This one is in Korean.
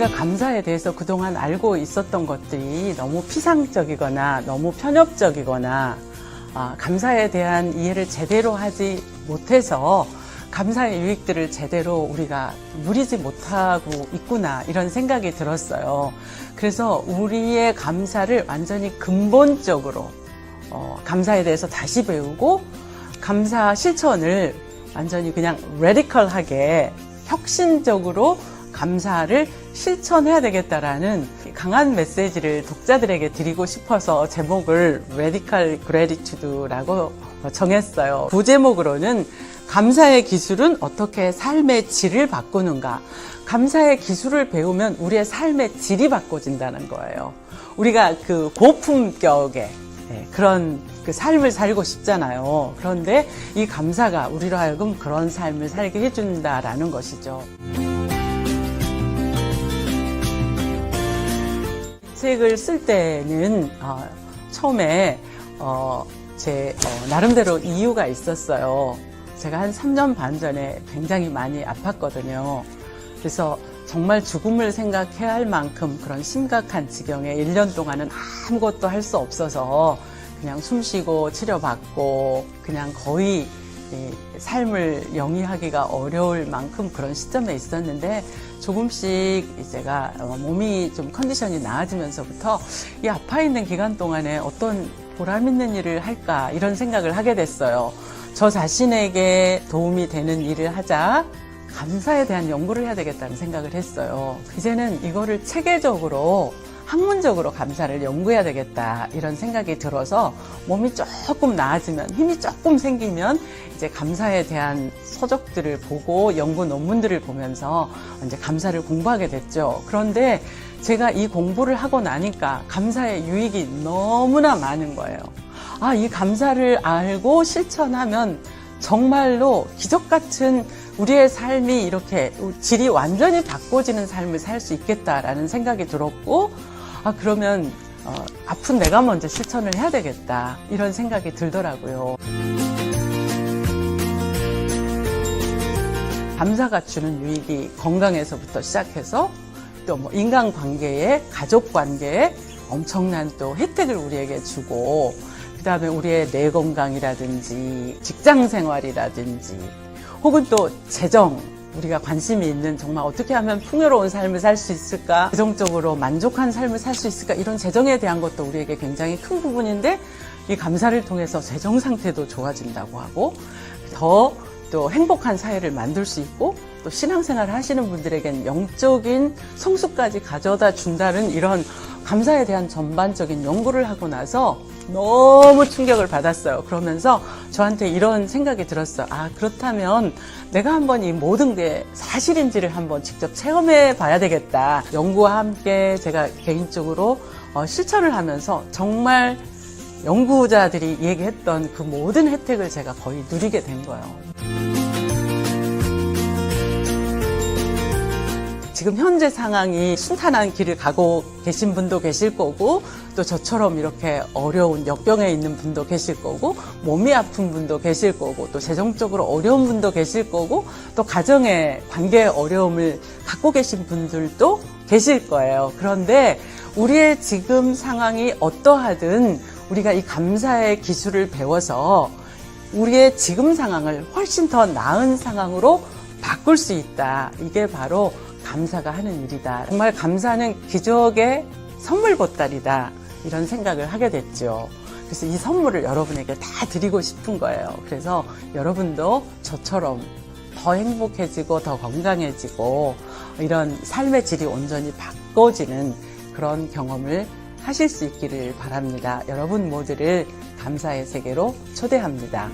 우리가 감사에 대해서 그동안 알고 있었던 것들이 너무 피상적이거나 너무 편협적이거나 감사에 대한 이해를 제대로 하지 못해서 감사의 유익들을 제대로 우리가 누리지 못하고 있구나, 이런 생각이 들었어요. 그래서 우리의 감사를 완전히 근본적으로 감사에 대해서 다시 배우고 감사 실천을 완전히 그냥 레디컬하게 혁신적으로 감사를 실천해야 되겠다라는 강한 메시지를 독자들에게 드리고 싶어서 제목을 Radical Gratitude라고 정했어요. 부제목으로는 감사의 기술은 어떻게 삶의 질을 바꾸는가. 감사의 기술을 배우면 우리의 삶의 질이 바꿔진다는 거예요. 우리가 그 고품격의 그런 그 삶을 살고 싶잖아요. 그런데 이 감사가 우리로 하여금 그런 삶을 살게 해준다라는 것이죠. 책을 쓸 때는 처음에 제 나름대로 이유가 있었어요. 제가 한 3년 반 전에 굉장히 많이 아팠거든요. 그래서 정말 죽음을 생각해야 할 만큼 그런 심각한 지경에 1년 동안은 아무것도 할 수 없어서 그냥 숨쉬고 치료받고 그냥 거의 삶을 영위하기가 어려울 만큼 그런 시점에 있었는데, 조금씩 제가 몸이 좀 컨디션이 나아지면서부터 이 아파 있는 기간 동안에 어떤 보람 있는 일을 할까, 이런 생각을 하게 됐어요. 저 자신에게 도움이 되는 일을 하자, 감사에 대한 연구를 해야 되겠다는 생각을 했어요. 이제는 이거를 체계적으로 학문적으로 감사를 연구해야 되겠다, 이런 생각이 들어서 몸이 조금 나아지면, 힘이 조금 생기면 이제 감사에 대한 서적들을 보고 연구 논문들을 보면서 이제 감사를 공부하게 됐죠. 그런데 제가 이 공부를 하고 나니까 감사의 유익이 너무나 많은 거예요. 이 감사를 알고 실천하면 정말로 기적 같은 우리의 삶이 이렇게 질이 완전히 바꿔지는 삶을 살 수 있겠다라는 생각이 들었고, 그러면 아픈 내가 먼저 실천을 해야 되겠다, 이런 생각이 들더라고요. 감사가 주는 유익이 건강에서부터 시작해서 또 뭐 인간관계에, 가족관계에 엄청난 또 혜택을 우리에게 주고, 그 다음에 우리의 뇌 건강이라든지 직장생활이라든지 혹은 또 재정, 우리가 관심이 있는 정말 어떻게 하면 풍요로운 삶을 살 수 있을까, 재정적으로 만족한 삶을 살 수 있을까, 이런 재정에 대한 것도 우리에게 굉장히 큰 부분인데, 이 감사를 통해서 재정 상태도 좋아진다고 하고, 또 행복한 사회를 만들 수 있고, 또 신앙생활을 하시는 분들에겐 영적인 성숙까지 가져다 준다는 이런 감사에 대한 전반적인 연구를 하고 나서 너무 충격을 받았어요. 그러면서 저한테 이런 생각이 들었어요. 그렇다면 내가 한번 이 모든 게 사실인지를 한번 직접 체험해 봐야 되겠다. 연구와 함께 제가 개인적으로 실천을 하면서 정말 연구자들이 얘기했던 그 모든 혜택을 제가 거의 누리게 된 거예요. 지금 현재 상황이 순탄한 길을 가고 계신 분도 계실 거고, 또 저처럼 이렇게 어려운 역병에 있는 분도 계실 거고, 몸이 아픈 분도 계실 거고, 또 재정적으로 어려운 분도 계실 거고, 또 가정의 관계의 어려움을 갖고 계신 분들도 계실 거예요. 그런데 우리의 지금 상황이 어떠하든 우리가 이 감사의 기술을 배워서 우리의 지금 상황을 훨씬 더 나은 상황으로 바꿀 수 있다. 이게 바로 감사가 하는 일이다. 정말 감사는 기적의 선물 보따리다, 이런 생각을 하게 됐죠. 그래서 이 선물을 여러분에게 다 드리고 싶은 거예요. 그래서 여러분도 저처럼 더 행복해지고 더 건강해지고 이런 삶의 질이 온전히 바꿔지는 그런 경험을 하실 수 있기를 바랍니다. 여러분 모두를 감사의 세계로 초대합니다.